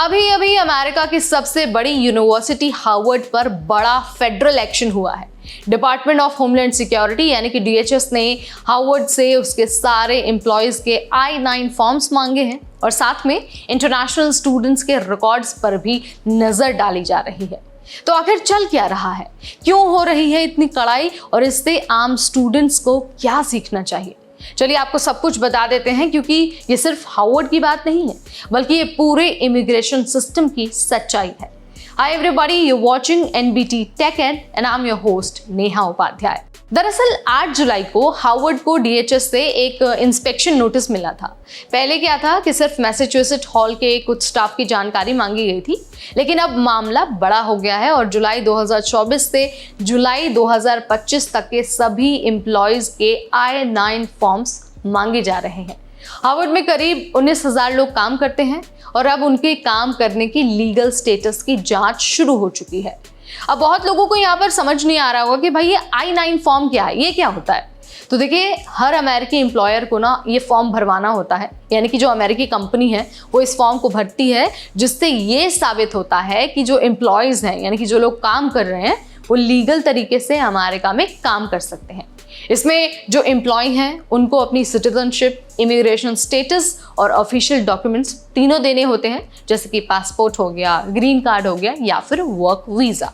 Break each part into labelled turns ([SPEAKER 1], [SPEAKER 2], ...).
[SPEAKER 1] अभी अभी अमेरिका की सबसे बड़ी यूनिवर्सिटी हार्वर्ड पर बड़ा फेडरल एक्शन हुआ है। डिपार्टमेंट ऑफ होमलैंड सिक्योरिटी यानी कि DHS ने हार्वर्ड से उसके सारे एम्प्लॉयज के I-9 फॉर्म्स मांगे हैं और साथ में इंटरनेशनल स्टूडेंट्स के रिकॉर्ड्स पर भी नजर डाली जा रही है। तो आखिर चल क्या रहा है, क्यों हो रही है इतनी कड़ाई और इससे आम स्टूडेंट्स को क्या सीखना चाहिए? चलिए आपको सब कुछ बता देते हैं, क्योंकि ये सिर्फ हार्वर्ड की बात नहीं है बल्कि ये पूरे इमिग्रेशन सिस्टम की सच्चाई है। Hi everybody, you watching NBT Tech and I am your host Neha Upadhyay. दरअसल 8 जुलाई को हार्वर्ड को DHS से एक इंस्पेक्शन नोटिस मिला था। पहले क्या था कि सिर्फ मैसाचुसेट्स हॉल के कुछ स्टाफ की जानकारी मांगी गई थी, लेकिन अब मामला बड़ा हो गया है और जुलाई 2024 से जुलाई 2025 तक के सभी एम्प्लॉयज के I-9 फॉर्म्स मांगे जा रहे हैं। हार्वर्ड में करीब 19,000 लोग काम करते हैं और अब उनके काम करने की लीगल स्टेटस की जांच शुरू हो चुकी है। अब बहुत लोगों को यहाँ पर समझ नहीं आ रहा होगा कि भाई ये I-9 फॉर्म क्या है, ये क्या होता है। तो देखिए, हर अमेरिकी एम्प्लॉयर को ना ये फॉर्म भरवाना होता है, यानी कि जो अमेरिकी कंपनी है वो इस फॉर्म को भरती है, जिससे ये साबित होता है कि जो एम्प्लॉयज़ हैं यानी कि जो लोग काम कर रहे हैं वो लीगल तरीके से अमेरिका में काम कर सकते हैं। इसमें जो एम्प्लॉय हैं उनको अपनी सिटीजनशिप, इमिग्रेशन स्टेटस और ऑफिशियल डॉक्यूमेंट्स तीनों देने होते हैं, जैसे कि पासपोर्ट हो गया, ग्रीन कार्ड हो गया या फिर वर्क वीज़ा।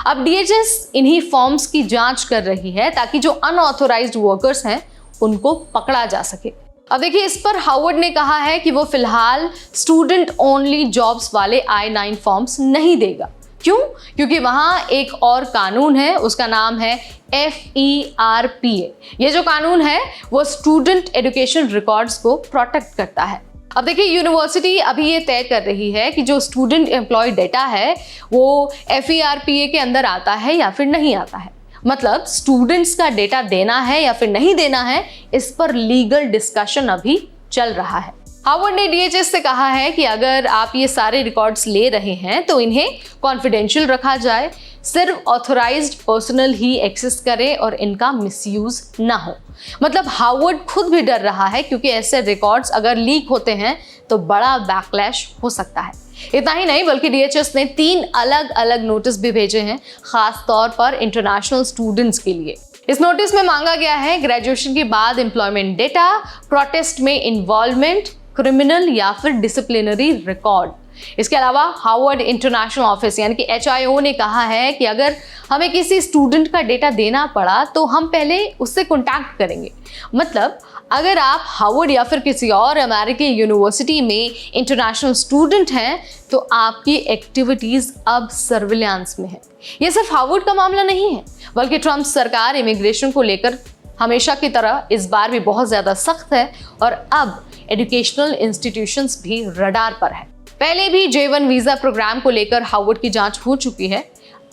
[SPEAKER 1] अब DHS इन्हीं फॉर्म्स की जांच कर रही है ताकि जो अनऑथोराइज्ड वर्कर्स हैं उनको पकड़ा जा सके। अब देखिए, इस पर हार्वर्ड ने कहा है कि वो फिलहाल स्टूडेंट ओनली जॉब्स वाले I-9 फॉर्म्स नहीं देगा। क्यों? क्योंकि वहाँ एक और कानून है, उसका नाम है FERPA। ये जो कानून है वो स्टूडेंट एजुकेशन रिकॉर्ड्स को प्रोटेक्ट करता है। अब देखिए, यूनिवर्सिटी अभी ये तय कर रही है कि जो स्टूडेंट एम्प्लॉय डेटा है वो FERPA के अंदर आता है या फिर नहीं आता है। मतलब स्टूडेंट्स का डेटा देना है या फिर नहीं देना है, इस पर लीगल डिस्कशन अभी चल रहा है। हार्वर्ड ने DHS से कहा है कि अगर आप ये सारे रिकॉर्ड्स ले रहे हैं तो इन्हें कॉन्फिडेंशियल रखा जाए, सिर्फ ऑथोराइज्ड पर्सनल ही एक्सेस करें और इनका मिसयूज ना हो। मतलब हार्वर्ड खुद भी डर रहा है, क्योंकि ऐसे रिकॉर्ड्स अगर लीक होते हैं तो बड़ा बैकलैश हो सकता है। इतना ही नहीं, बल्कि DHS ने 3 अलग अलग नोटिस भी भेजे हैं, खास तौर पर इंटरनेशनल स्टूडेंट्स के लिए। इस नोटिस में मांगा गया है ग्रेजुएशन के बाद एम्प्लॉयमेंट डेटा, प्रोटेस्ट में इन्वॉल्वमेंट, क्रिमिनल या फिर डिसिप्लिनरी रिकॉर्ड। इसके अलावा हार्वर्ड इंटरनेशनल ऑफिस यानी कि HIO ने कहा है कि अगर हमें किसी स्टूडेंट का डेटा देना पड़ा तो हम पहले उससे कॉन्टैक्ट करेंगे। मतलब अगर आप हार्वर्ड या फिर किसी और अमेरिकी यूनिवर्सिटी में इंटरनेशनल स्टूडेंट हैं तो आपकी एक्टिविटीज़ अब सर्विलांस में है। ये सिर्फ हार्वर्ड का मामला नहीं है, बल्कि ट्रम्प सरकार इमिग्रेशन को लेकर हमेशा की तरह इस बार भी बहुत ज़्यादा सख्त है और अब एजुकेशनल इंस्टीट्यूशंस भी रडार पर है। पहले भी J-1 वीज़ा प्रोग्राम को लेकर हार्वर्ड की जांच हो चुकी है।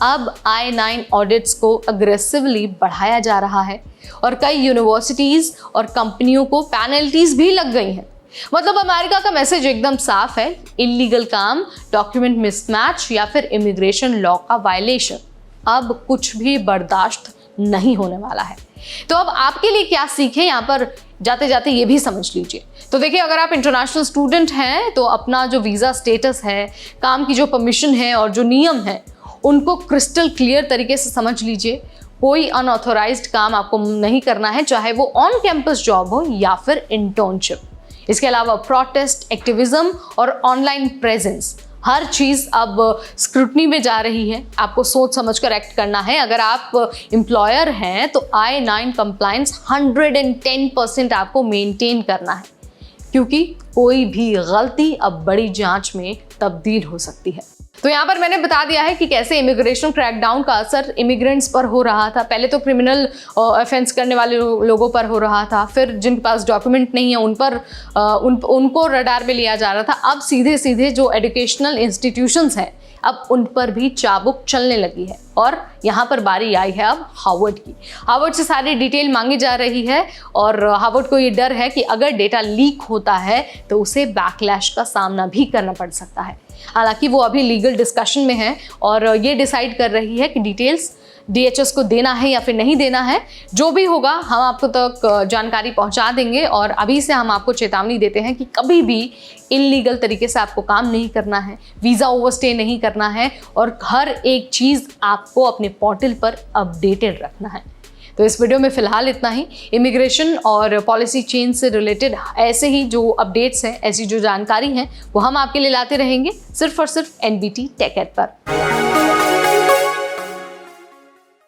[SPEAKER 1] अब I-9 ऑडिट्स को अग्रेसिवली बढ़ाया जा रहा है और कई यूनिवर्सिटीज़ और कंपनियों को पेनल्टीज भी लग गई हैं। मतलब अमेरिका का मैसेज एकदम साफ है, इलीगल काम, डॉक्यूमेंट मिसमैच या फिर इमिग्रेशन लॉ का वायलेशन अब कुछ भी बर्दाश्त नहीं होने वाला है। तो अब आपके लिए क्या सीखे, यहाँ पर जाते जाते ये भी समझ लीजिए। तो देखिए, अगर आप इंटरनेशनल स्टूडेंट हैं तो अपना जो वीज़ा स्टेटस है, काम की जो परमिशन है और जो नियम है उनको क्रिस्टल क्लियर तरीके से समझ लीजिए। कोई अनऑथोराइज्ड काम आपको नहीं करना है, चाहे वो ऑन कैंपस जॉब हो या फिर इंटर्नशिप। इसके अलावा प्रोटेस्ट, एक्टिविज्म और ऑनलाइन प्रेजेंस, हर चीज़ अब स्क्रूटनी में जा रही है। आपको सोच समझ कर एक्ट करना है। अगर आप एम्प्लॉयर हैं तो I-9 कंप्लायंस 110% आपको मेंटेन करना है, क्योंकि कोई भी गलती अब बड़ी जांच में तब्दील हो सकती है। तो यहाँ पर मैंने बता दिया है कि कैसे इमिग्रेशन क्रैकडाउन का असर इमिग्रेंट्स पर हो रहा था। पहले तो क्रिमिनल ऑफेंस करने वाले लोगों पर हो रहा था, फिर जिनके पास डॉक्यूमेंट नहीं है उन पर उनको रडार में लिया जा रहा था। अब सीधे सीधे जो एजुकेशनल इंस्टीट्यूशंस हैं अब उन पर भी चाबुक चलने लगी है और यहाँ पर बारी आई है अब हार्वर्ड की। हार्वर्ड से सारी डिटेल मांगी जा रही है और हार्वर्ड को ये डर है कि अगर डेटा लीक होता है तो उसे बैकलैश का सामना भी करना पड़ सकता है। हालांकि वो अभी लीगल डिस्कशन में है और ये डिसाइड कर रही है कि डिटेल्स DHS को देना है या फिर नहीं देना है, जो भी होगा हम आपको तक जानकारी पहुंचा देंगे। और अभी से हम आपको चेतावनी देते हैं कि कभी भी इल्लीगल तरीके से आपको काम नहीं करना है, वीज़ा ओवरस्टे नहीं करना है और हर एक चीज़ आपको अपने पोर्टल पर अपडेटेड रखना है। तो इस वीडियो में फिलहाल इतना ही। इमिग्रेशन और पॉलिसी चेंज से रिलेटेड ऐसे ही जो अपडेट्स हैं, ऐसी जो जानकारी हैं, वो हम आपके लिए लाते रहेंगे सिर्फ और सिर्फ NBT टेक एड पर।